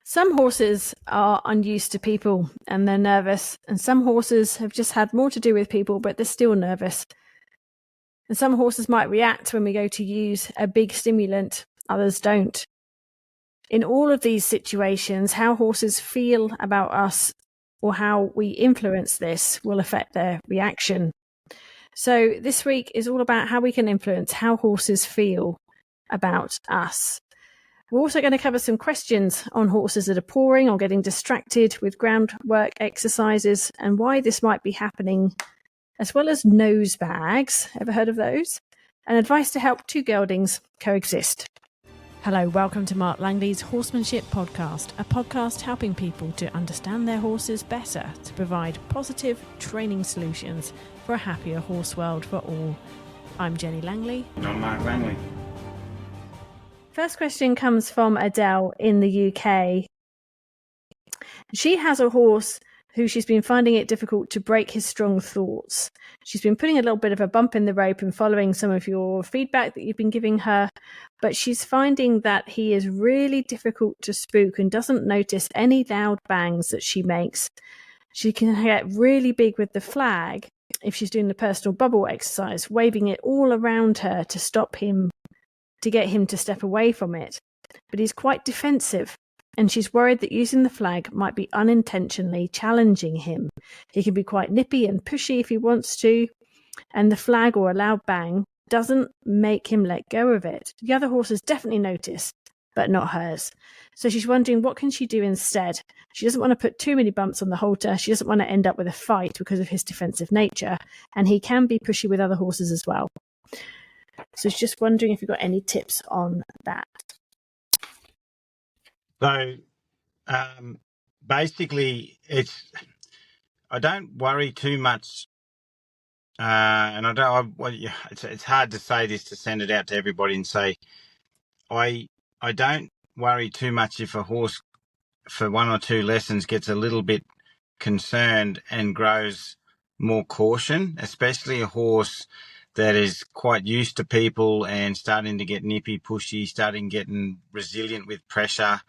Some horses are unused to people and they're nervous, and some horses have just had more to do with people, but they're still nervous. And some horses might react when we go to use a big stimulant, others don't. In all of these situations, how horses feel about us or how we influence this will affect their reaction. So this week is all about how we can influence how horses feel about us. We're also going to cover some questions on horses that are pawing or getting distracted with groundwork exercises and why this might be happening, as well as nosebags. Ever heard of those? And advice to help two geldings coexist. Hello, welcome to Mark Langley's Horsemanship Podcast, a podcast helping people to understand their horses better to provide positive training solutions for a happier horse world for all. I'm Jenny Langley. And I'm Mark Langley. First question comes from Adele in the UK. She has a horse who she's been finding it difficult to break his strong thoughts. She's been putting a little bit of a bump in the rope and following some of your feedback that you've been giving her, but she's finding that he is really difficult to spook and doesn't notice any loud bangs that she makes. She can get really big with the flag if she's doing the personal bubble exercise, waving it all around her to stop him, to get him to step away from it. But he's quite defensive, and she's worried that using the flag might be unintentionally challenging him. He can be quite nippy and pushy if he wants to, and the flag or a loud bang doesn't make him let go of it. The other horses definitely notice, but not hers. So she's wondering, what can she do instead? She doesn't want to put too many bumps on the halter. She doesn't want to end up with a fight because of his defensive nature, and he can be pushy with other horses as well. So she's just wondering if you've got any tips on that. So basically, I don't worry too much, and it's hard to say this to send it out to everybody and say I don't worry too much if a horse for one or two lessons gets a little bit concerned and grows more caution, especially a horse that is quite used to people and starting to get nippy, pushy, starting getting resilient with pressure,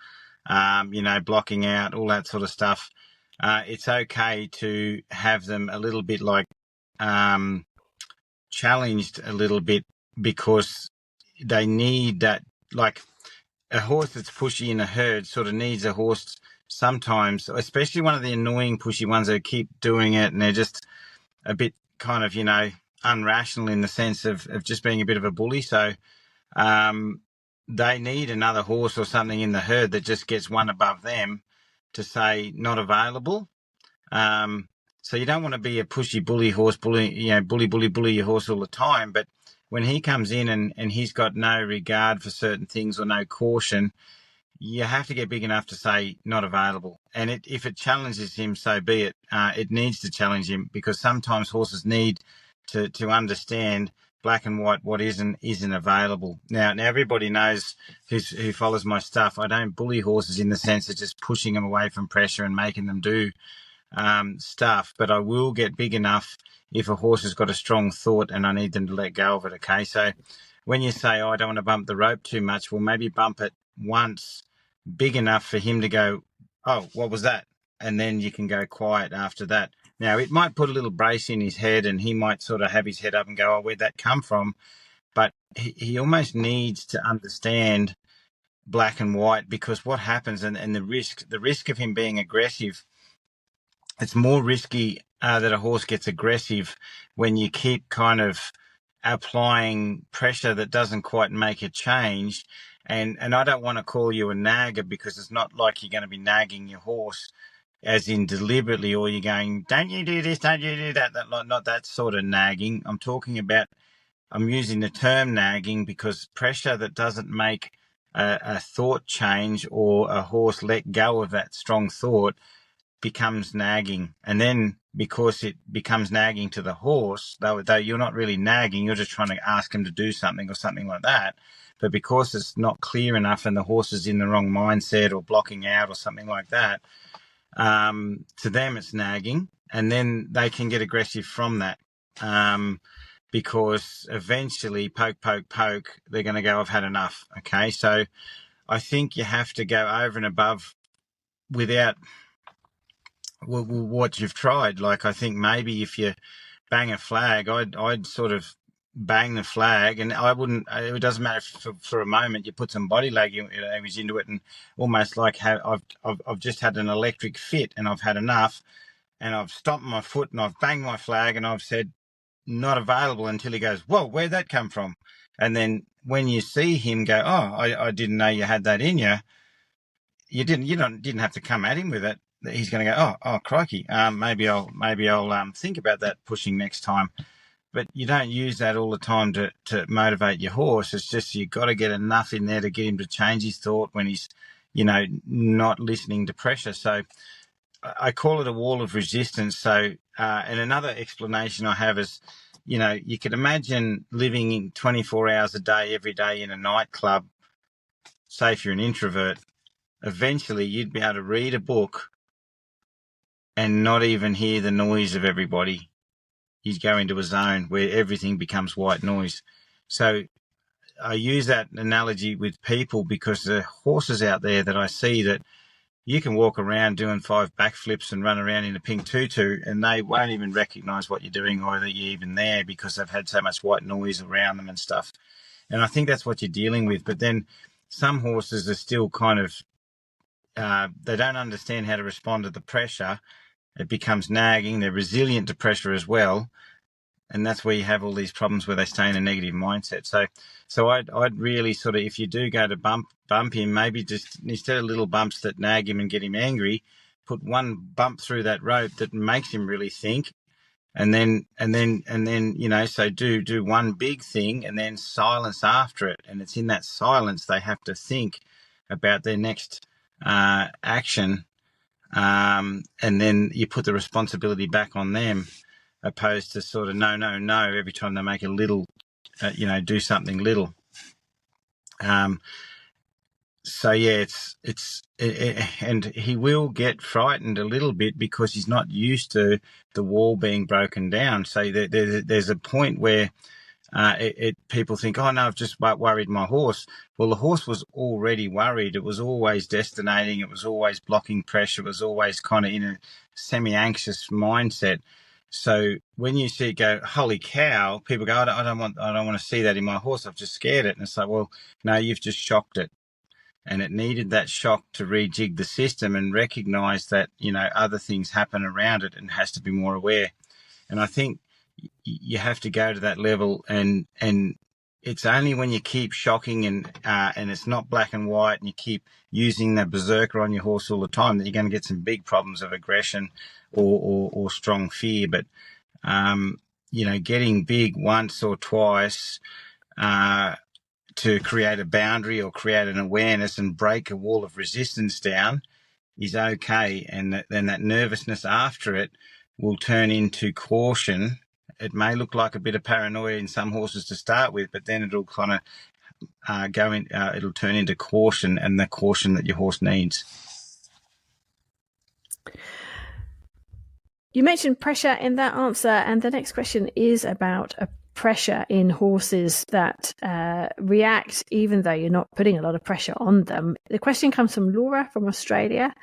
blocking out, all that sort of stuff. It's okay to have them a little bit challenged a little bit, because they need that, like a horse that's pushy in a herd sort of needs a horse sometimes, especially one of the annoying pushy ones that keep doing it and they're just a bit kind of, unrational in the sense of just being a bit of a bully. So they need another horse or something in the herd that just gets one above them to say not available. So you don't want to be a pushy bully horse, bully your horse all the time. But when he comes in and he's got no regard for certain things or no caution, you have to get big enough to say not available. And if it challenges him, so be it. It needs to challenge him, because sometimes horses need to understand black and white, what isn't available. Now everybody knows who follows my stuff. I don't bully horses in the sense of just pushing them away from pressure and making them do stuff, but I will get big enough if a horse has got a strong thought and I need them to let go of it. Okay, so when you say, I don't want to bump the rope too much, well, maybe bump it once big enough for him to go, oh, what was that? And then you can go quiet after that. Now, it might put a little brace in his head and he might sort of have his head up and go, oh, where'd that come from? But he almost needs to understand black and white, because what happens, and the risk of him being aggressive, it's more risky that a horse gets aggressive when you keep kind of applying pressure that doesn't quite make a change. And I don't want to call you a nagger, because it's not like you're going to be nagging your horse as in deliberately, or you're going, don't you do this, don't you do that, not that sort of nagging. I'm using the term nagging because pressure that doesn't make a thought change or a horse let go of that strong thought becomes nagging. And then because it becomes nagging to the horse, though you're not really nagging, you're just trying to ask him to do something or something like that. But because it's not clear enough and the horse is in the wrong mindset or blocking out or something like that, to them it's nagging, and then they can get aggressive from that, because eventually poke, they're going to go, I've had enough. Okay, so I think you have to go over and above without what you've tried. Like, I think maybe if you bang a flag, I'd sort of bang the flag, and I wouldn't. It doesn't matter if for a moment you put some body language into it, and almost like I've just had an electric fit, and I've had enough, and I've stomped my foot, and I've banged my flag, and I've said not available, until he goes, "Whoa, where'd that come from?" And then when you see him go, "Oh, I didn't know you had that in you," you didn't have to come at him with it. He's going to go, "Oh, crikey, maybe I'll think about that pushing next time." But you don't use that all the time to motivate your horse. It's just you've got to get enough in there to get him to change his thought when he's, not listening to pressure. So I call it a wall of resistance. So, and another explanation I have is, you could imagine living in 24 hours a day, every day in a nightclub. Say if you're an introvert, eventually you'd be able to read a book and not even hear the noise of everybody. You'd go into a zone where everything becomes white noise. So I use that analogy with people because there are horses out there that I see that you can walk around doing 5 backflips and run around in a pink tutu, and they won't even recognize what you're doing or that you're even there because they've had so much white noise around them and stuff. And I think that's what you're dealing with. But then some horses are still kind of, they don't understand how to respond to the pressure. It becomes nagging. They're resilient to pressure as well. And that's where you have all these problems where they stay in a negative mindset. So I'd really sort of, if you do go to bump him, maybe just instead of little bumps that nag him and get him angry, put one bump through that rope that makes him really think, and then so do one big thing and then silence after it. And it's in that silence they have to think about their next action, and then you put the responsibility back on them, opposed to sort of no every time they make a little, do something little. So yeah, and he will get frightened a little bit because he's not used to the wall being broken down. So there's a point where people think, oh no, I've just worried my horse. Well, the horse was already worried. It was always destinating. It was always blocking pressure. It was always kind of in a semi-anxious mindset. So when you see it go, holy cow, people go, I don't want to see that in my horse. I've just scared it. And it's like, well, no, you've just shocked it. And it needed that shock to rejig the system and recognize that, other things happen around it and has to be more aware. And I think you have to go to that level, and it's only when you keep shocking and it's not black and white, and you keep using that berserker on your horse all the time, that you're going to get some big problems of aggression or strong fear. But getting big once or twice to create a boundary or create an awareness and break a wall of resistance down is okay. And then that nervousness after it will turn into caution. It may look like a bit of paranoia in some horses to start with, but then it'll kind of it'll turn into caution, and the caution that your horse needs. You mentioned pressure in that answer, and the next question is about a pressure in horses that react even though you're not putting a lot of pressure on them. The question comes from Laura from Australia.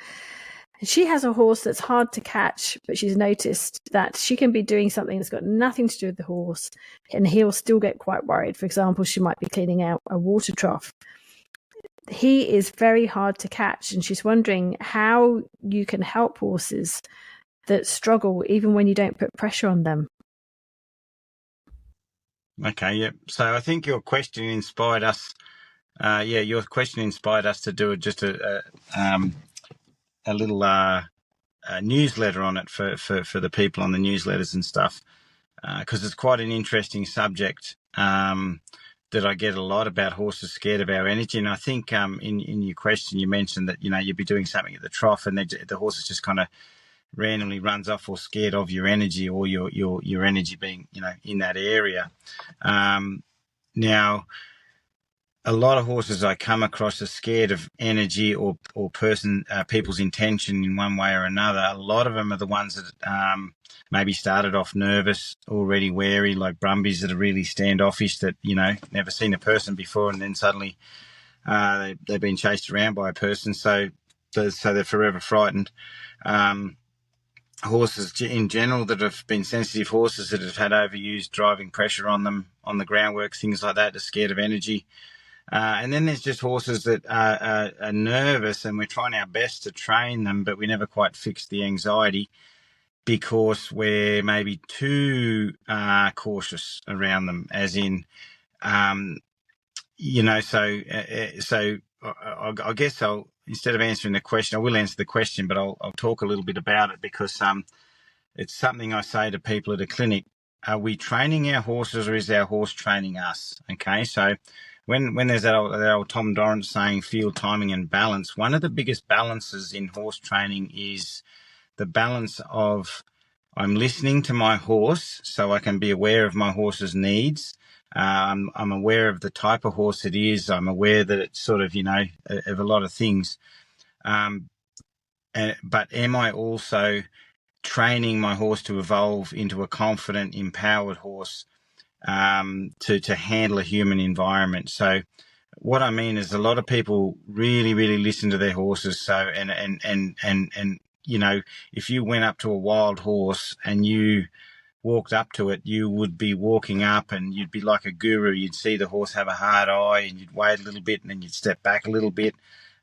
She has a horse that's hard to catch, but she's noticed that she can be doing something that's got nothing to do with the horse, and he'll still get quite worried. For example, she might be cleaning out a water trough. He is very hard to catch, and she's wondering how you can help horses that struggle even when you don't put pressure on them. Okay, yeah. So I think your question inspired us. Your question inspired us to do just a little newsletter on it for the people on the newsletters and stuff, because it's quite an interesting subject that I get a lot about horses scared of our energy. And I think in your question you mentioned that you'd be doing something at the trough and the horse is just kind of randomly runs off, or scared of your energy, or your energy being in that area. Now, a lot of horses I come across are scared of energy or people's intention in one way or another. A lot of them are the ones that maybe started off nervous, already wary, like Brumbies that are really standoffish, that never seen a person before, and then suddenly they've been chased around by a person. So so they're forever frightened. Horses in general that have been sensitive horses that have had overused driving pressure on them on the groundwork, things like that, are scared of energy. And then there's just horses that are nervous, and we're trying our best to train them, but we never quite fix the anxiety because we're maybe too cautious around them, as in, so I guess instead of answering the question, I will answer the question, but I'll talk a little bit about it because it's something I say to people at a clinic. Are we training our horses, or is our horse training us? Okay, so when there's that old Tom Dorrance saying field timing and balance, one of the biggest balances in horse training is the balance of I'm listening to my horse so I can be aware of my horse's needs. I'm aware of the type of horse it is. I'm aware that it's sort of, of a lot of things. But am I also training my horse to evolve into a confident, empowered horse to handle a human environment? So what I mean is a lot of people really, really listen to their horses. So, and if you went up to a wild horse and you walked up to it, you would be walking up and you'd be like a guru. You'd see the horse have a hard eye and you'd wait a little bit and then you'd step back a little bit,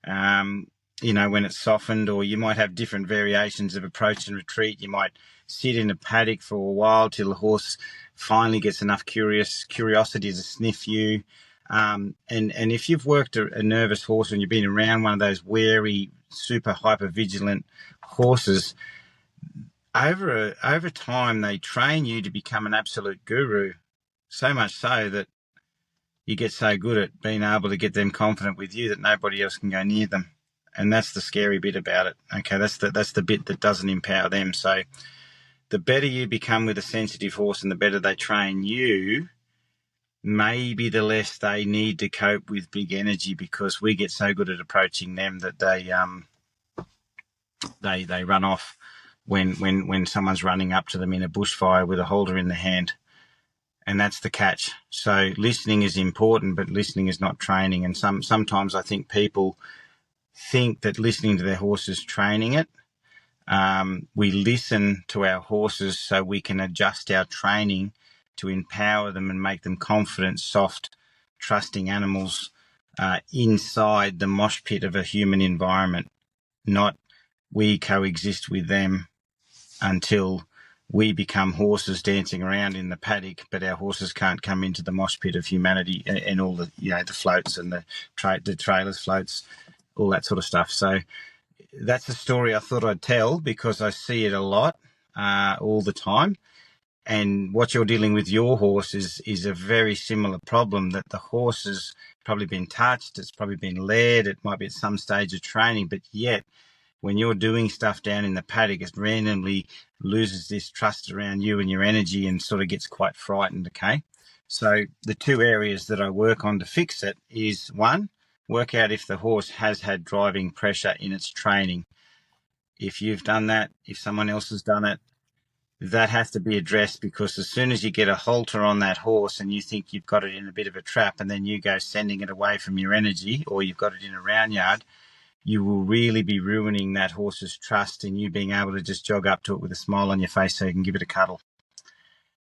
when it's softened, or you might have different variations of approach and retreat. You might sit in a paddock for a while till the horse finally gets enough curiosity to sniff you. And if you've worked a nervous horse and you've been around one of those wary, super hyper vigilant horses, over time they train you to become an absolute guru, so much so that you get so good at being able to get them confident with you that nobody else can go near them. And that's the scary bit about it. Okay, that's the bit that doesn't empower them. So the better you become with a sensitive horse and the better they train you, maybe the less they need to cope with big energy, because we get so good at approaching them that they run off when someone's running up to them in a bushfire with a holder in the hand. And that's the catch. So listening is important, but listening is not training. And sometimes I think people think that listening to their horse is training it. We listen to our horses so we can adjust our training to empower them and make them confident, soft, trusting animals inside the mosh pit of a human environment, not we coexist with them until we become horses dancing around in the paddock, but our horses can't come into the mosh pit of humanity and all the the floats and the trailers floats, all that sort of stuff. So that's a story I thought I'd tell because I see it a lot, all the time. And what you're dealing with your horse is a very similar problem, that the horse has probably been touched, it's probably been led, it might be at some stage of training, but yet when you're doing stuff down in the paddock, it randomly loses this trust around you and your energy and sort of gets quite frightened, okay? So the two areas that I work on to fix it is, one, work out if the horse has had driving pressure in its training. If you've done that, if someone else has done it, that has to be addressed, because as soon as you get a halter on that horse and you think you've got it in a bit of a trap and then you go sending it away from your energy, or you've got it in a round yard, you will really be ruining that horse's trust in you being able to just jog up to it with a smile on your face so you can give it a cuddle.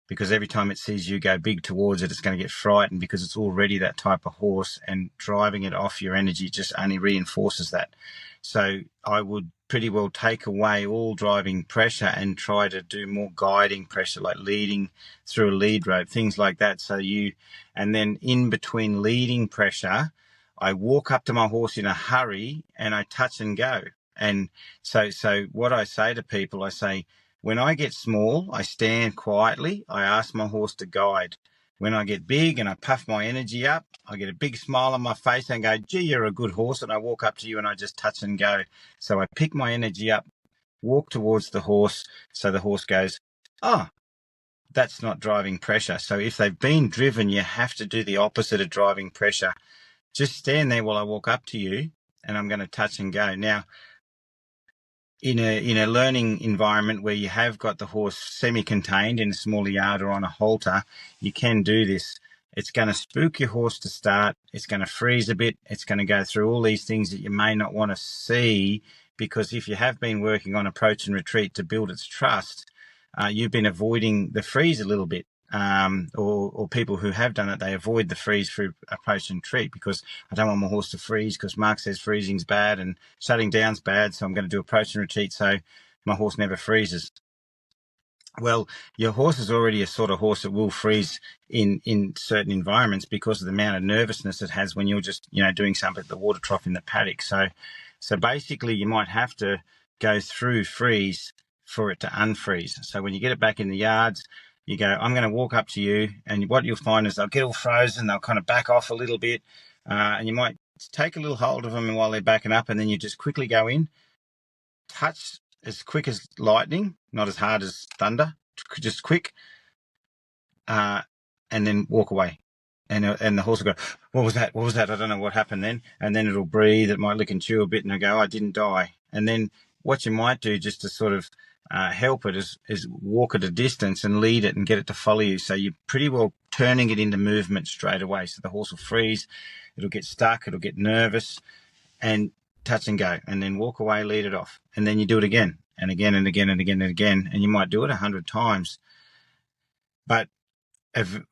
Because every time it sees you go big towards it, it's going to get frightened because it's already that type of horse, and driving it off your energy just only reinforces that. So I would pretty well take away all driving pressure and try to do more guiding pressure, like leading through a lead rope, things like that. And then in between leading pressure, I walk up to my horse in a hurry and I touch and go. And so what I say to people, I say, when I get small, I stand quietly. I ask my horse to guide. When I get big and I puff my energy up, I get a big smile on my face and go, gee, you're a good horse. And I walk up to you and I just touch and go. So I pick my energy up, walk towards the horse. So the horse goes, oh, that's not driving pressure. So if they've been driven, you have to do the opposite of driving pressure. Just stand there while I walk up to you and I'm going to touch and go. Now, in a learning environment where you have got the horse semi-contained in a smaller yard or on a halter, you can do this. It's going to spook your horse to start. It's going to freeze a bit. It's going to go through all these things that you may not want to see, because if you have been working on approach and retreat to build its trust, you've been avoiding the freeze a little bit. Or people who have done it, they avoid the freeze through approach and retreat, because I don't want my horse to freeze because Mark says freezing's bad and shutting down's bad, so I'm going to do approach and retreat so my horse never freezes. Well, your horse is already a sort of horse that will freeze in certain environments because of the amount of nervousness it has when you're just, doing something at the water trough in the paddock. So basically you might have to go through freeze for it to unfreeze. So when you get it back in the yards, you go, I'm going to walk up to you, and what you'll find is they'll get all frozen, they'll kind of back off a little bit, and you might take a little hold of them while they're backing up, and then you just quickly go in, touch as quick as lightning, not as hard as thunder, just quick, and then walk away. And the horse will go, what was that? What was that? I don't know what happened then. And then it'll breathe. It might lick and chew a bit, and it'll go, I didn't die. And then what you might do just to sort of help it is walk at a distance and lead it and get it to follow you. So you're pretty well turning it into movement straight away. So the horse will freeze. It'll get stuck. It'll get nervous, and touch and go, and then walk away, lead it off. And then you do it again and again and again and again and again. And you might do it 100 times. But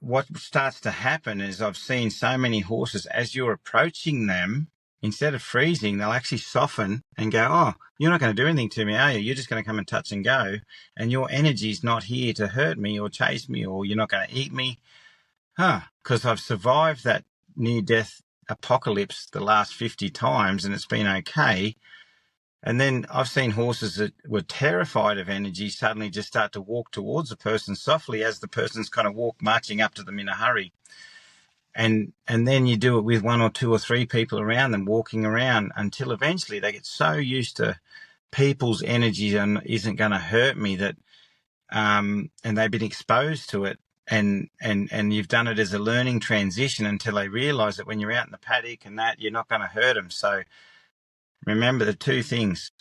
what starts to happen is, I've seen so many horses, as you're approaching them, instead of freezing, they'll actually soften and go, oh, you're not going to do anything to me, are you? You're just going to come and touch and go. And your energy's not here to hurt me or chase me, or you're not going to eat me. Because I've survived that near-death apocalypse the last 50 times, and it's been okay. And then I've seen horses that were terrified of energy suddenly just start to walk towards the person softly as the person's kind of marching up to them in a hurry. And then you do it with 1 or 2 or 3 people around them, walking around, until eventually they get so used to people's energy and isn't going to hurt me that, and they've been exposed to it. And you've done it as a learning transition until they realise that when you're out in the paddock and that, you're not going to hurt them. So remember the 2 things: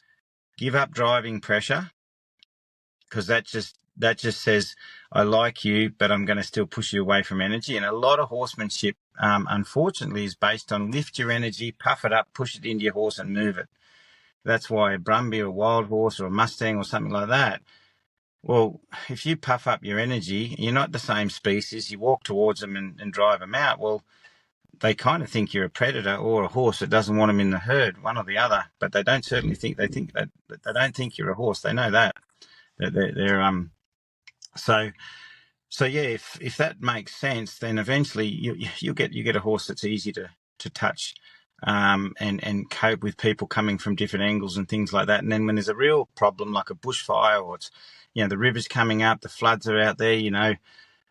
give up driving pressure, because that just says, I like you, but I'm going to still push you away from energy. And a lot of horsemanship, unfortunately, is based on lift your energy, puff it up, push it into your horse and move it. That's why a Brumby or a wild horse or a Mustang or something like that, well, if you puff up your energy, you're not the same species, you walk towards them and drive them out, well, they kind of think you're a predator or a horse that doesn't want them in the herd, one or the other. But they don't certainly think, they don't think you're a horse. They know that. So yeah, if that makes sense, then eventually you get a horse that's easy to touch, and cope with people coming from different angles and things like that. And then when there's a real problem like a bushfire, or it's, the river's coming up, the floods are out there,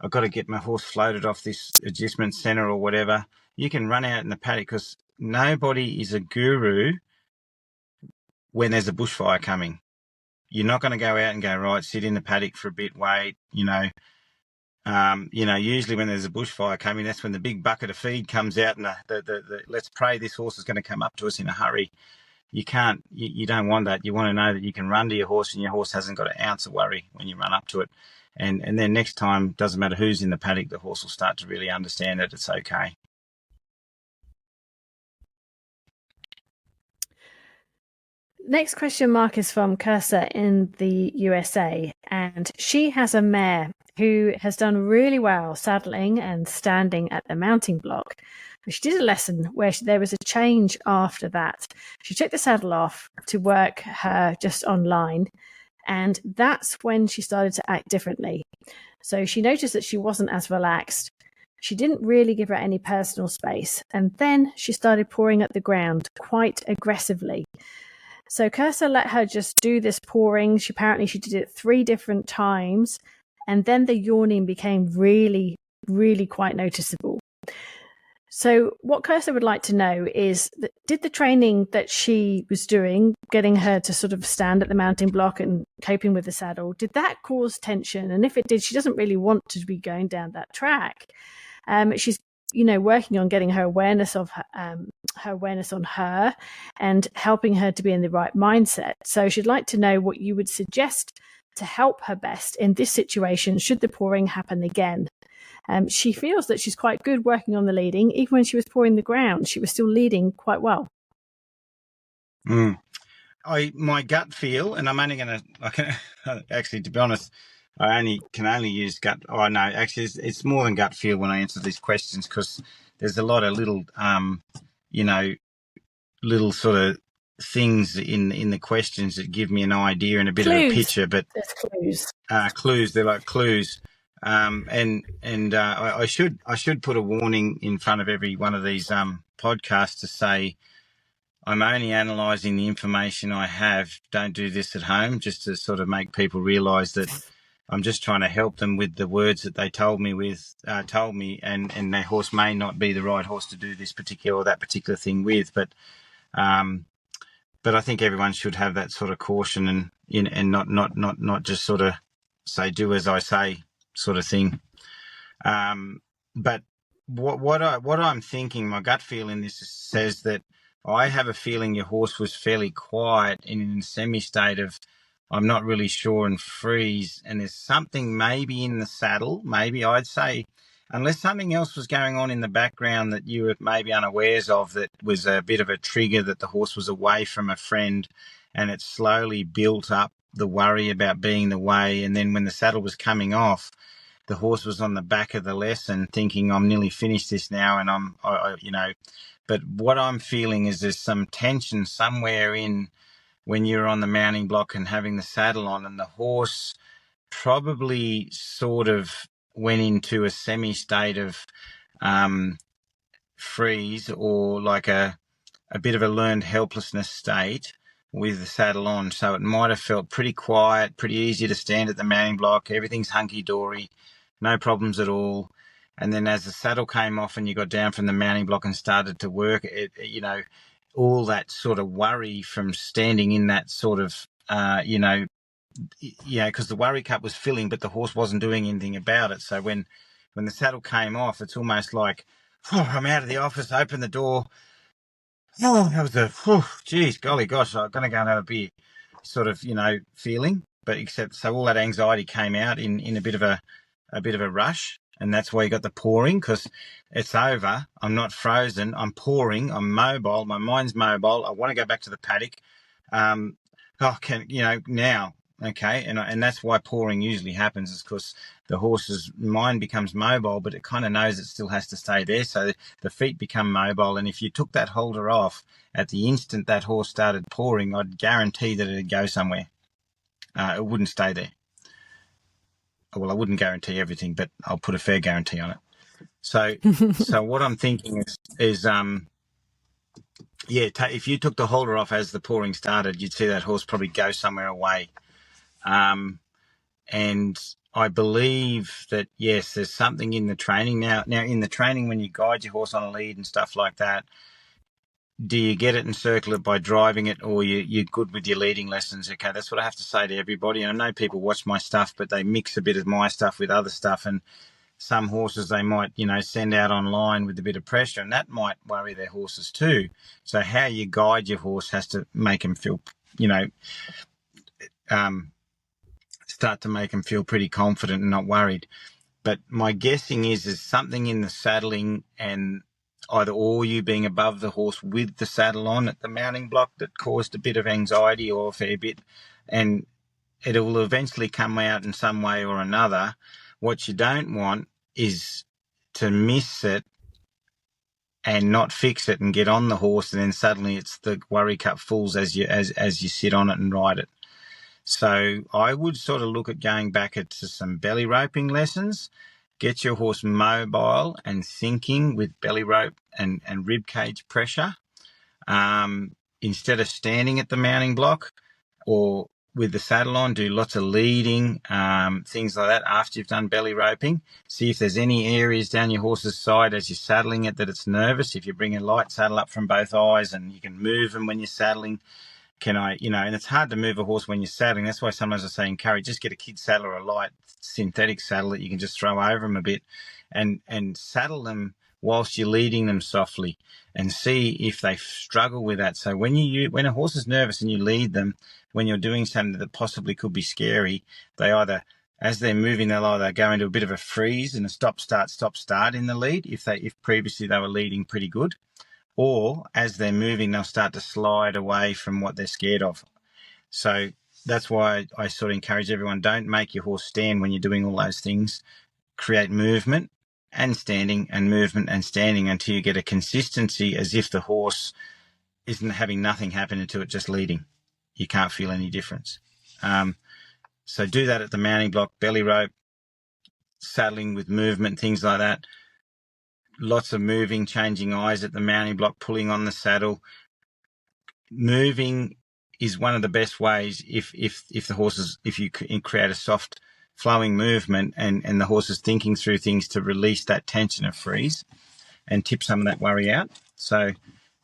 I've got to get my horse floated off this adjustment center or whatever, you can run out in the paddock, because nobody is a guru when there's a bushfire coming. You're not going to go out and go, right, sit in the paddock for a bit, wait, usually when there's a bushfire coming, that's when the big bucket of feed comes out, and the let's pray this horse is going to come up to us in a hurry. You don't want that. You want to know that you can run to your horse, and your horse hasn't got an ounce of worry when you run up to it. And then next time, doesn't matter who's in the paddock, the horse will start to really understand that it's okay. Next question, Mark, is from Cursor in the USA, and she has a mare who has done really well saddling and standing at the mounting block. But she did a lesson where there was a change after that. She took the saddle off to work her just online, and that's when she started to act differently. So she noticed that she wasn't as relaxed. She didn't really give her any personal space, and then she started pawing at the ground quite aggressively. So Cursor let her just do this pawing. She did it 3 different times, and then the yawning became really, really quite noticeable. So what Cursor would like to know is, did the training that she was doing, getting her to sort of stand at the mounting block and coping with the saddle, did that cause tension? And if it did, she doesn't really want to be going down that track. She's working on getting her awareness of her awareness on her and helping her to be in the right mindset. So she'd like to know what you would suggest to help her best in this situation should the pawing happen again. She feels that she's quite good working on the leading. Even when she was pawing the ground, she was still leading quite well. My gut feel, and I'm only going to, actually, to be honest, I can only use gut. Oh, no, actually, it's more than gut feel when I answer these questions, because there's a lot of little, little sort of things in the questions that give me an idea and a bit of a picture. But there's clues. Clues, they're like clues. I should put a warning in front of every one of these podcasts to say, I'm only analysing the information I have. Don't do this at home, just to sort of make people realise that I'm just trying to help them with the words that they told me, and their horse may not be the right horse to do this particular or that particular thing with. But I think everyone should have that sort of caution and not just sort of say do as I say sort of thing. But what I'm thinking, my gut feeling this says that I have a feeling your horse was fairly quiet and in a semi-state of I'm not really sure and freeze, and there's something maybe in the saddle, maybe I'd say, unless something else was going on in the background that you were maybe unawares of, that was a bit of a trigger, that the horse was away from a friend and it slowly built up the worry about being the way. And then when the saddle was coming off, the horse was on the back of the lesson thinking, I'm nearly finished this now, and but what I'm feeling is there's some tension somewhere in when you're on the mounting block and having the saddle on, and the horse probably sort of went into a semi-state of freeze, or like a bit of a learned helplessness state with the saddle on. So it might have felt pretty quiet, pretty easy to stand at the mounting block. Everything's hunky-dory, no problems at all. And then as the saddle came off and you got down from the mounting block and started to work, all that sort of worry from standing in that sort of, because the worry cup was filling, but the horse wasn't doing anything about it. So when the saddle came off, it's almost like, I'm out of the office, open the door. Oh, that was geez, golly gosh, I'm going to go and have a beer sort of, feeling. But except, so all that anxiety came out in a bit of a rush. And that's why you got the pawing, because it's over. I'm not frozen. I'm pawing. I'm mobile. My mind's mobile. I want to go back to the paddock. Now. Okay. And that's why pawing usually happens, is because the horse's mind becomes mobile, but it kind of knows it still has to stay there. So the feet become mobile. And if you took that holder off at the instant that horse started pawing, I'd guarantee that it'd go somewhere. It wouldn't stay there. Well, I wouldn't guarantee everything, but I'll put a fair guarantee on it. So what I'm thinking is if you took the holder off as the pawing started, you'd see that horse probably go somewhere away. And I believe that, yes, there's something in the training. Now in the training, when you guide your horse on a lead and stuff like that, do you get it and circle it by driving it, or you're good with your leading lessons? Okay, that's what I have to say to everybody. And I know people watch my stuff, but they mix a bit of my stuff with other stuff. And some horses they might, send out online with a bit of pressure, and that might worry their horses too. So how you guide your horse has to make them feel, start to make them feel pretty confident and not worried. But my guessing is something in the saddling, and either or you being above the horse with the saddle on at the mounting block, that caused a bit of anxiety, or a fair bit, and it will eventually come out in some way or another. What you don't want is to miss it and not fix it and get on the horse, and then suddenly it's the worry cup fulls as you sit on it and ride it. So I would sort of look at going back to some belly roping lessons. Get your horse mobile and thinking with belly rope and rib cage pressure, instead of standing at the mounting block or with the saddle on. Do lots of leading, things like that after you've done belly roping. See if there's any areas down your horse's side as you're saddling it that it's nervous. If you bring a light saddle up from both eyes and you can move them when you're saddling, and it's hard to move a horse when you're saddling. That's why sometimes I say encourage, just get a kid saddle or a light synthetic saddle that you can just throw over them a bit, and saddle them whilst you're leading them softly, and see if they struggle with that. So when a horse is nervous and you lead them, when you're doing something that possibly could be scary, they either as they're moving, they'll either go into a bit of a freeze and a stop, start in the lead if previously they were leading pretty good, or as they're moving, they'll start to slide away from what they're scared of. So that's why I sort of encourage everyone, don't make your horse stand when you're doing all those things. Create movement and standing and movement and standing until you get a consistency as if the horse isn't having nothing happen to it, just leading. You can't feel any difference. So do that at the mounting block, belly rope, saddling with movement, things like that. Lots of moving, changing eyes at the mounting block, pulling on the saddle. Moving is one of the best ways if the horses, if you create a soft flowing movement and the horse is thinking through things to release that tension of freeze and tip some of that worry out. So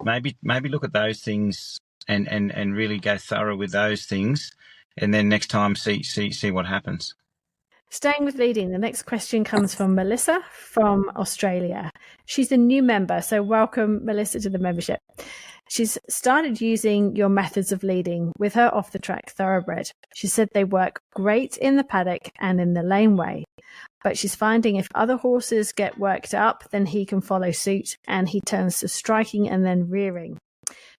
maybe look at those things and really go thorough with those things, and then next time see what happens. Staying with leading, the next question comes from Melissa from Australia. She's a new member, so welcome, Melissa, to the membership. She's started using your methods of leading with her off-the-track thoroughbred. She said they work great in the paddock and in the laneway, but she's finding if other horses get worked up, then he can follow suit, and he turns to striking and then rearing.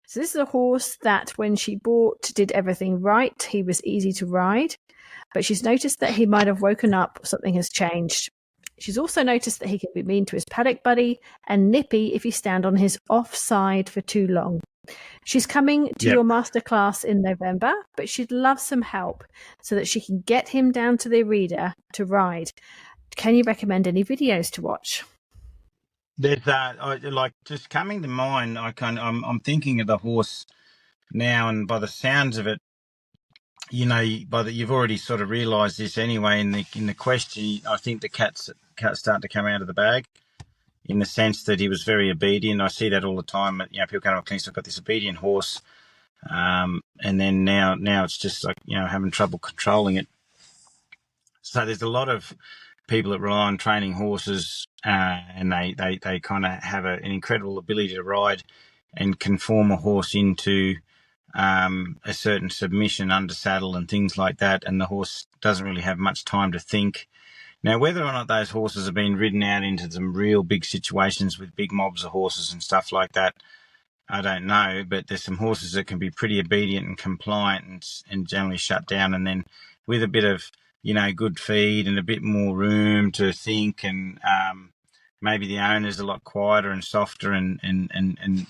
So this is a horse that when she bought did everything right. He was easy to ride, but she's noticed that he might have woken up, something has changed. She's also noticed that he can be mean to his paddock buddy and nippy if you stand on his offside for too long. She's coming to your masterclass in November, but she'd love some help so that she can get him down to the arena to ride. Can you recommend any videos to watch? There's like just coming to mind. I'm thinking of the horse now, and by the sounds of it, you've already sort of realised this anyway in the question. I think the cat's starting to come out of the bag, in the sense that he was very obedient. I see that all the time. People come to my clinics, I've got this obedient horse, and then now it's just like having trouble controlling it. So there's a lot of people that rely on training horses, and they kind of have an incredible ability to ride and can form a horse into a certain submission under saddle and things like that, and the horse doesn't really have much time to think. Now, whether or not those horses have been ridden out into some real big situations with big mobs of horses and stuff like that, I don't know, but there's some horses that can be pretty obedient and compliant and generally shut down, and then with a bit of good feed and a bit more room to think, and maybe the owner's a lot quieter and softer and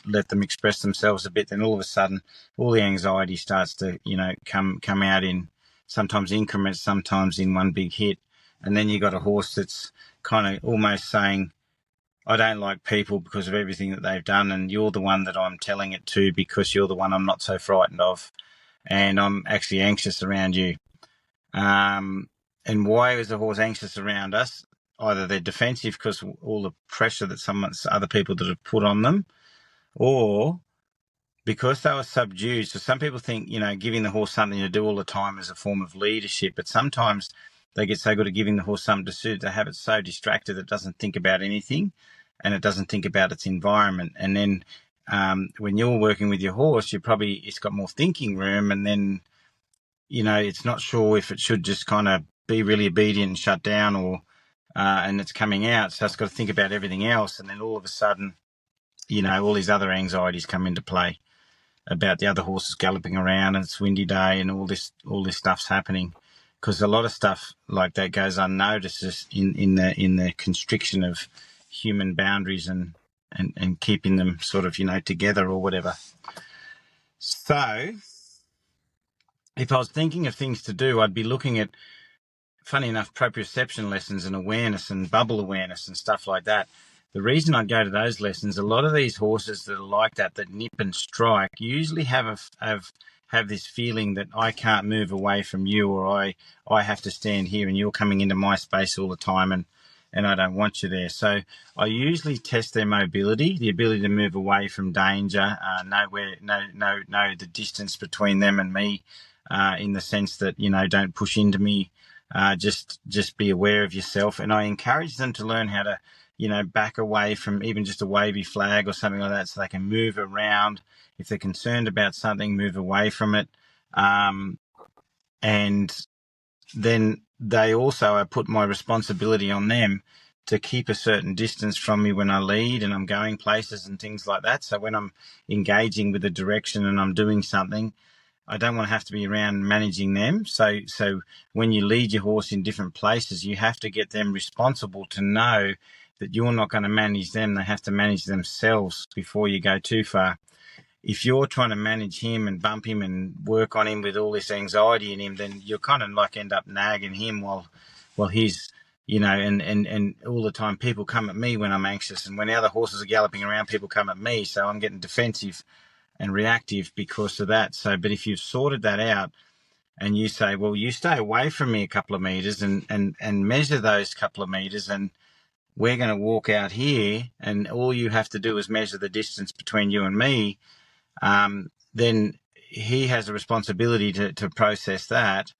let them express themselves a bit, then all of a sudden all the anxiety starts to come out in sometimes increments, sometimes in one big hit, and then you got a horse that's kind of almost saying, I don't like people because of everything that they've done, and you're the one that I'm telling it to because you're the one I'm not so frightened of, and I'm actually anxious around you. And why is the horse anxious around us? Either they're defensive because of all the pressure that other people that have put on them, or because they were subdued. So some people think, giving the horse something to do all the time is a form of leadership, but sometimes they get so good at giving the horse something to suit, they have it so distracted that it doesn't think about anything and it doesn't think about its environment. And then when you're working with your horse, it's got more thinking room, and then, it's not sure if it should just kind of be really obedient and shut down, or and it's coming out, so it's got to think about everything else. And then all of a sudden, all these other anxieties come into play about the other horses galloping around and it's windy day and all this stuff's happening, because a lot of stuff like that goes unnoticed in the constriction of human boundaries and keeping them sort of together or whatever. So if I was thinking of things to do, I'd be looking at, funny enough, proprioception lessons and awareness and bubble awareness and stuff like that. The reason I go to those lessons, a lot of these horses that are like that nip and strike, usually have this feeling that I can't move away from you, or I have to stand here and you're coming into my space all the time, and I don't want you there. So I usually test their mobility, the ability to move away from danger, know the distance between them and me, in the sense that, don't push into me. Just be aware of yourself. And I encourage them to learn how to, back away from even just a wavy flag or something like that, so they can move around. If they're concerned about something, move away from it. And then they also, I put my responsibility on them to keep a certain distance from me when I lead and I'm going places and things like that. So when I'm engaging with a direction and I'm doing something, I don't want to have to be around managing them. So when you lead your horse in different places, you have to get them responsible to know that you're not going to manage them. They have to manage themselves before you go too far. If you're trying to manage him and bump him and work on him with all this anxiety in him, then you'll kind of like end up nagging him while he's, and all the time people come at me when I'm anxious, and when the other horses are galloping around, people come at me. So I'm getting defensive and reactive because of that. So, but if you've sorted that out and you say, well, you stay away from me a couple of meters and measure those couple of meters, and we're going to walk out here, and all you have to do is measure the distance between you and me, then he has a responsibility to process that.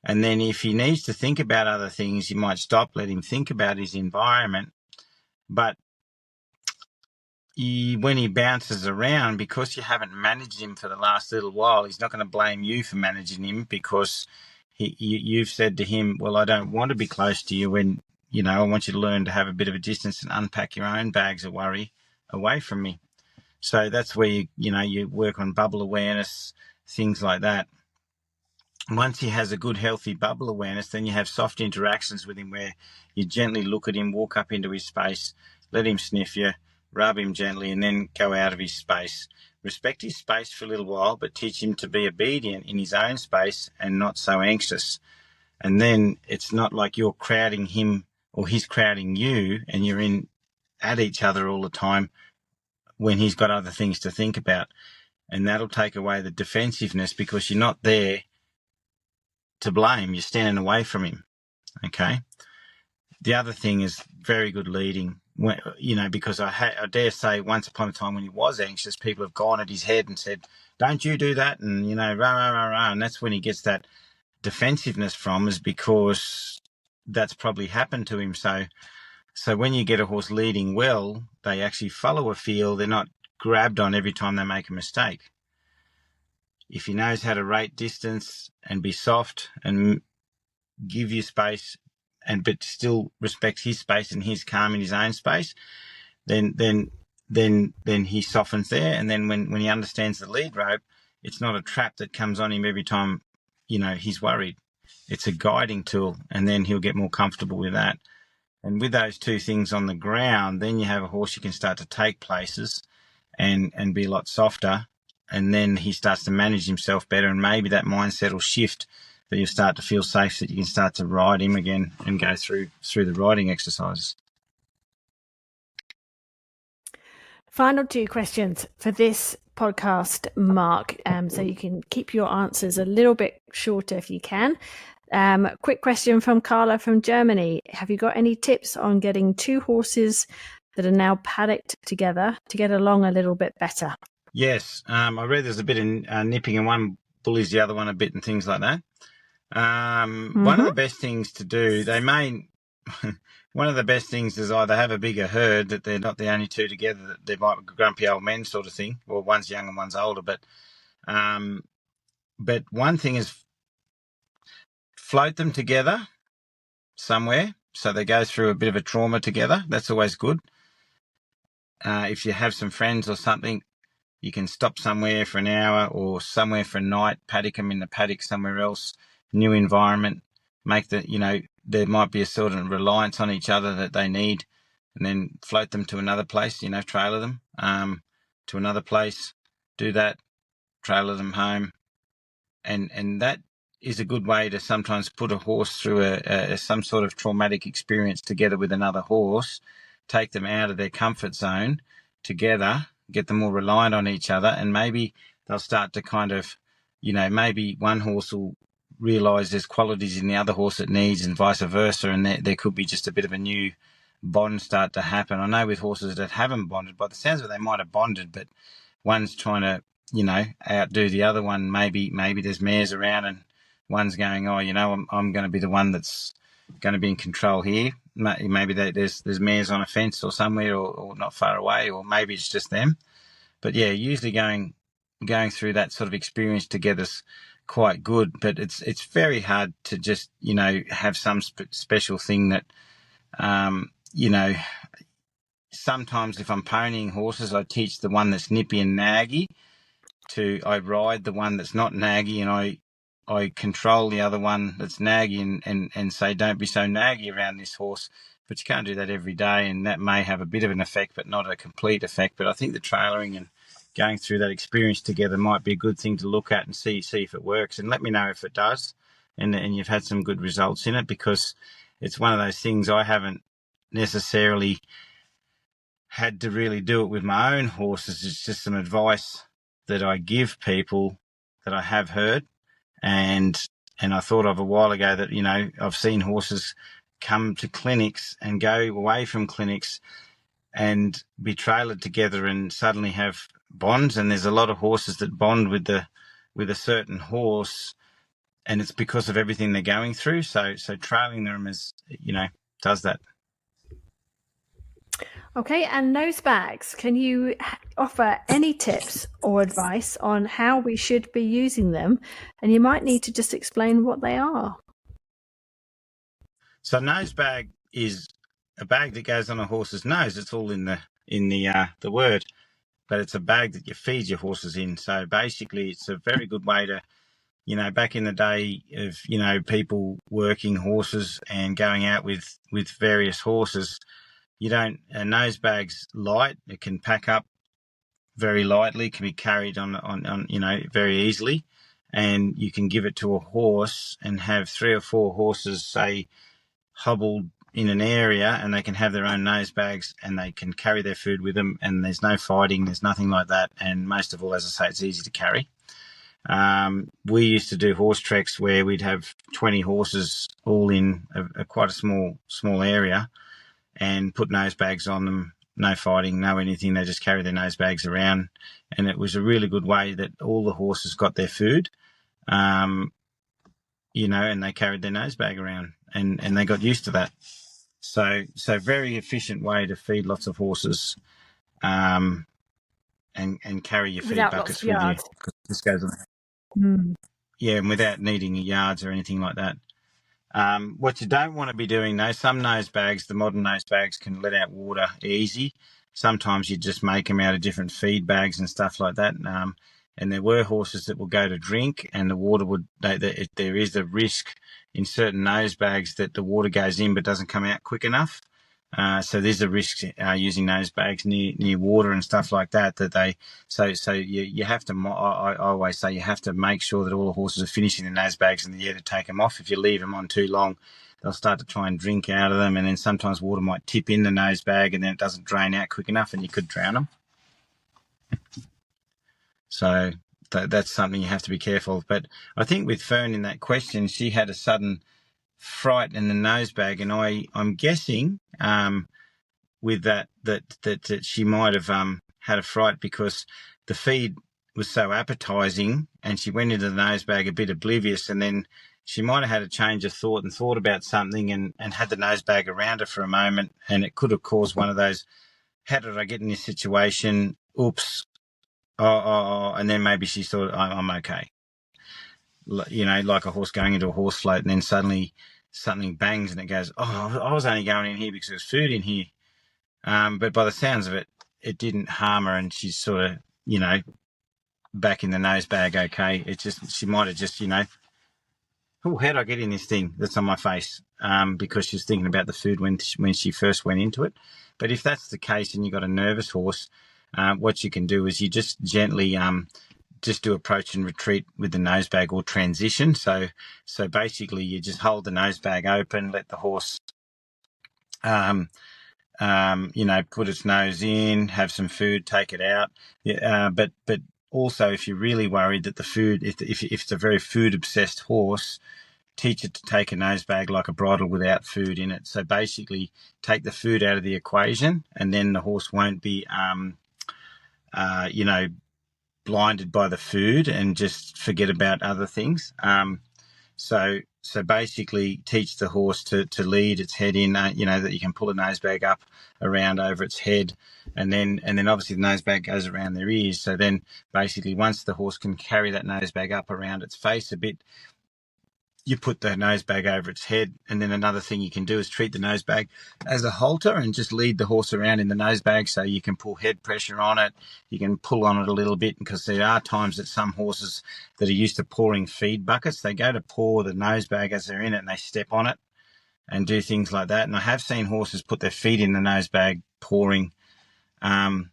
And then if he needs to think about other things, you might stop, let him think about his environment. But when he bounces around, because you haven't managed him for the last little while, he's not going to blame you for managing him, because you've said to him, well, I don't want to be close to you when, I want you to learn to have a bit of a distance and unpack your own bags of worry away from me. So that's where you work on bubble awareness, things like that. Once he has a good, healthy bubble awareness, then you have soft interactions with him where you gently look at him, walk up into his space, let him sniff you, rub him gently, and then go out of his space. Respect his space for a little while, but teach him to be obedient in his own space and not so anxious. And then it's not like you're crowding him or he's crowding you and you're in at each other all the time when he's got other things to think about. And that'll take away the defensiveness, because you're not there to blame. You're standing away from him. Okay. The other thing is very good leading, because I dare say once upon a time when he was anxious, people have gone at his head and said, don't you do that? And, rah, rah, rah, rah. And that's when he gets that defensiveness from, is because that's probably happened to him. So when you get a horse leading well, they actually follow a feel. They're not grabbed on every time they make a mistake. If he knows how to rate distance and be soft and give you space, but still respect his space and his calm in his own space, then he softens there. And then when he understands the lead rope, it's not a trap that comes on him every time, he's worried. It's a guiding tool, and then he'll get more comfortable with that. And with those two things on the ground, then you have a horse you can start to take places and be a lot softer. And then he starts to manage himself better, and maybe that mindset will shift, that you'll start to feel safe, that you can start to ride him again and go through the riding exercises. Final two questions for this podcast, Mark, so you can keep your answers a little bit shorter if you can. Quick question from Carla from Germany. Have you got any tips on getting two horses that are now paddocked together to get along a little bit better? Yes. I read there's a bit of nipping, and one bullies the other one a bit and things like that. One of the best things to do, one of the best things is either have a bigger herd, that they're not the only two together, that they might be grumpy old men sort of thing. Well, one's young and one's older, but one thing is float them together somewhere so they go through a bit of a trauma together. That's always good. If you have some friends or something, you can stop somewhere for an hour or somewhere for a night, paddock them in the paddock somewhere else, new environment, make there might be a sort of reliance on each other that they need, and then float them to another place, trailer them to another place, do that, trailer them home. And that is a good way to sometimes put a horse through some sort of traumatic experience together with another horse, take them out of their comfort zone together, get them more reliant on each other, and maybe they'll start to kind of, maybe one horse will realise there's qualities in the other horse it needs, and vice versa, and there could be just a bit of a new bond start to happen. I know with horses that haven't bonded, by the sounds of it, they might have bonded, but one's trying to, outdo the other one. Maybe there's mares around and one's going, I'm going to be the one that's going to be in control here. Maybe there's mares on a fence or somewhere or not far away, or maybe it's just them. But yeah, usually going through that sort of experience together's quite good, but it's very hard to just, have some special thing that, sometimes if I'm ponying horses, I teach the one that's nippy and naggy I ride the one that's not naggy, and I control the other one that's naggy and say, don't be so naggy around this horse. But you can't do that every day, and that may have a bit of an effect, but not a complete effect. But I think the trailering and going through that experience together might be a good thing to look at and see if it works. And let me know if it does, and you've had some good results in it, because it's one of those things I haven't necessarily had to really do it with my own horses. It's just some advice that I give people that I have heard, and I thought of a while ago that I've seen horses come to clinics and go away from clinics and be trailered together and suddenly have bonds. And there's a lot of horses that bond with a certain horse, and it's because of everything they're going through. So trailing them does that. Okay, and nose bags. Can you offer any tips or advice on how we should be using them? And you might need to just explain what they are. So nose bag is a bag that goes on a horse's nose. It's all in the word, but it's a bag that you feed your horses in. So basically, it's a very good way to, back in the day of people working horses and going out with various horses. A nose bag's light. It can pack up very lightly, can be carried on very easily, and you can give it to a horse and have 3 or 4 horses, say, hobbled in an area, and they can have their own nose bags and they can carry their food with them, and there's no fighting, there's nothing like that. And most of all, as I say, it's easy to carry. We used to do horse treks where we'd have 20 horses all in quite a small area, and put nose bags on them. No fighting, no anything. They just carry their nose bags around, and it was a really good way that all the horses got their food, and they carried their nose bag around, and they got used to that. So very efficient way to feed lots of horses, and carry your feed Without buckets lots of yards. with you. 'Cause this goes on. Yeah, and without needing yards or anything like that. What you don't want to be doing, though, some nose bags, the modern nose bags, can let out water easy. Sometimes you just make them out of different feed bags and stuff like that. And there were horses that will go to drink, and the water there is a risk in certain nose bags that the water goes in but doesn't come out quick enough. So there's a risk using nose bags near water and stuff like that. So you have to. I always say you have to make sure that all the horses are finishing the nose bags in the air to take them off. If you leave them on too long, they'll start to try and drink out of them, and then sometimes water might tip in the nose bag, and then it doesn't drain out quick enough, and you could drown them. So that's something you have to be careful of. But I think with Fern in that question, she had a sudden fright in the nose bag, and I'm guessing with that she might have had a fright because the feed was so appetizing, and she went into the nose bag a bit oblivious, and then she might have had a change of thought and thought about something and had the nose bag around her for a moment, and it could have caused one of those, how did I get in this situation? Oops. And then maybe she thought, I'm okay. Like a horse going into a horse float, and then suddenly something bangs and it goes, I was only going in here because there's food in here. But by the sounds of it, it didn't harm her, and she's sort of, back in the nose bag okay. It's just, she might have just, how did I get in this thing that's on my face? Because she's thinking about the food when she first went into it. But if that's the case and you've got a nervous horse, what you can do is you just gently just do approach and retreat with the nose bag, or transition. So basically you just hold the nose bag open, let the horse put its nose in, have some food, take it out. But also, if you're really worried that the food, if it's a very food obsessed horse, teach it to take a nose bag like a bridle without food in it. So basically take the food out of the equation, and then the horse won't be blinded by the food and just forget about other things. So basically teach the horse to lead its head in, that you can pull a nosebag up around over its head, and then obviously the nosebag goes around their ears. So then basically once the horse can carry that nosebag up around its face a bit, you put the nosebag over its head. And then another thing you can do is treat the nosebag as a halter and just lead the horse around in the nosebag, so you can pull head pressure on it. You can pull on it a little bit, because there are times that some horses that are used to pawing feed buckets, they go to paw the nosebag as they're in it and they step on it and do things like that. And I have seen horses put their feet in the nosebag pawing. If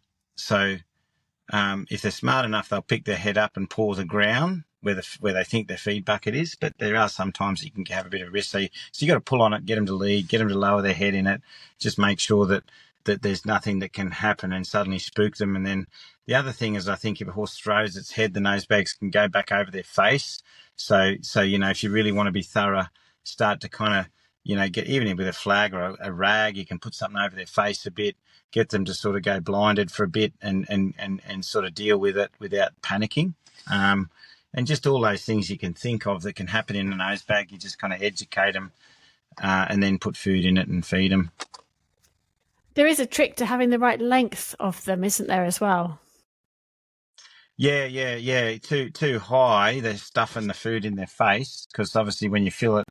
they're smart enough, they'll pick their head up and paw the ground where they think their feed bucket is. But there are some times that you can have a bit of risk. So you got to pull on it, get them to lead, get them to lower their head in it. Just make sure that there's nothing that can happen and suddenly spook them. And then the other thing is, I think if a horse throws its head, the nosebags can go back over their face. So if you really want to be thorough, start to kind of get, even with a flag or a rag, you can put something over their face a bit, get them to sort of go blinded for a bit and sort of deal with it without panicking. And just all those things you can think of that can happen in a nosebag, you just kind of educate them and then put food in it and feed them. There is a trick to having the right length of them, isn't there, as well? Yeah. Too high, they're stuffing the food in their face, because obviously when you fill it,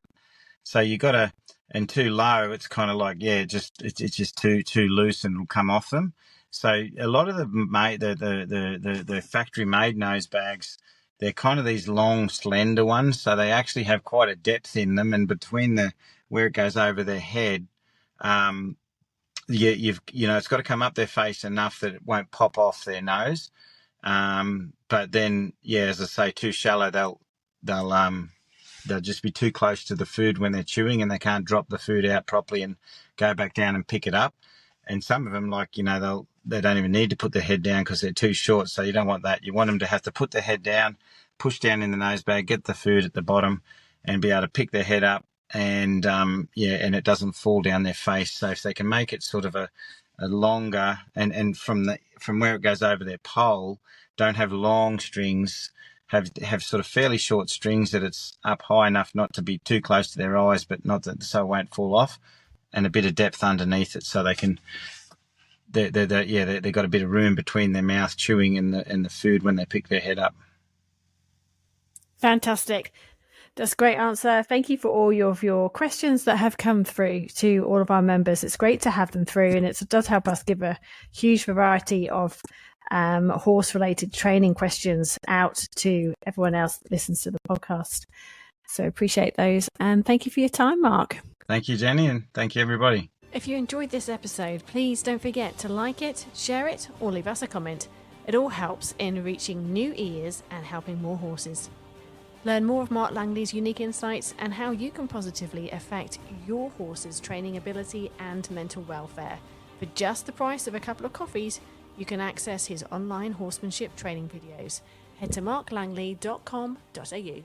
so you got to, and too low, it's kind of like, it's just too loose and it'll come off them. So a lot of the factory made nose bags, they're kind of these long, slender ones. So they actually have quite a depth in them, and between where it goes over their head, it's got to come up their face enough that it won't pop off their nose. But then, as I say, too shallow, they'll just be too close to the food when they're chewing, and they can't drop the food out properly and go back down and pick it up. And some of them, they don't even need to put their head down because they're too short. So you don't want that. You want them to have to put their head down, push down in the nosebag, get the food at the bottom, and be able to pick their head up, and and it doesn't fall down their face. So if they can make it sort of a longer, and from where it goes over their pole, don't have long strings, have sort of fairly short strings that it's up high enough not to be too close to their eyes, but not that so it won't fall off, and a bit of depth underneath it, so they can they've got a bit of room between their mouth chewing and the food when they pick their head up. Fantastic. That's a great answer. Thank you for all of your questions that have come through to all of our members. It's great to have them through, and it does help us give a huge variety of horse-related training questions out to everyone else that listens to the podcast. So appreciate those, and thank you for your time, Mark. Thank you, Jenny, and thank you, everybody. If you enjoyed this episode, please don't forget to like it, share it, or leave us a comment. It all helps in reaching new ears and helping more horses. Learn more of Mark Langley's unique insights and how you can positively affect your horse's training ability and mental welfare. For just the price of a couple of coffees, you can access his online horsemanship training videos. Head to marklangley.com.au.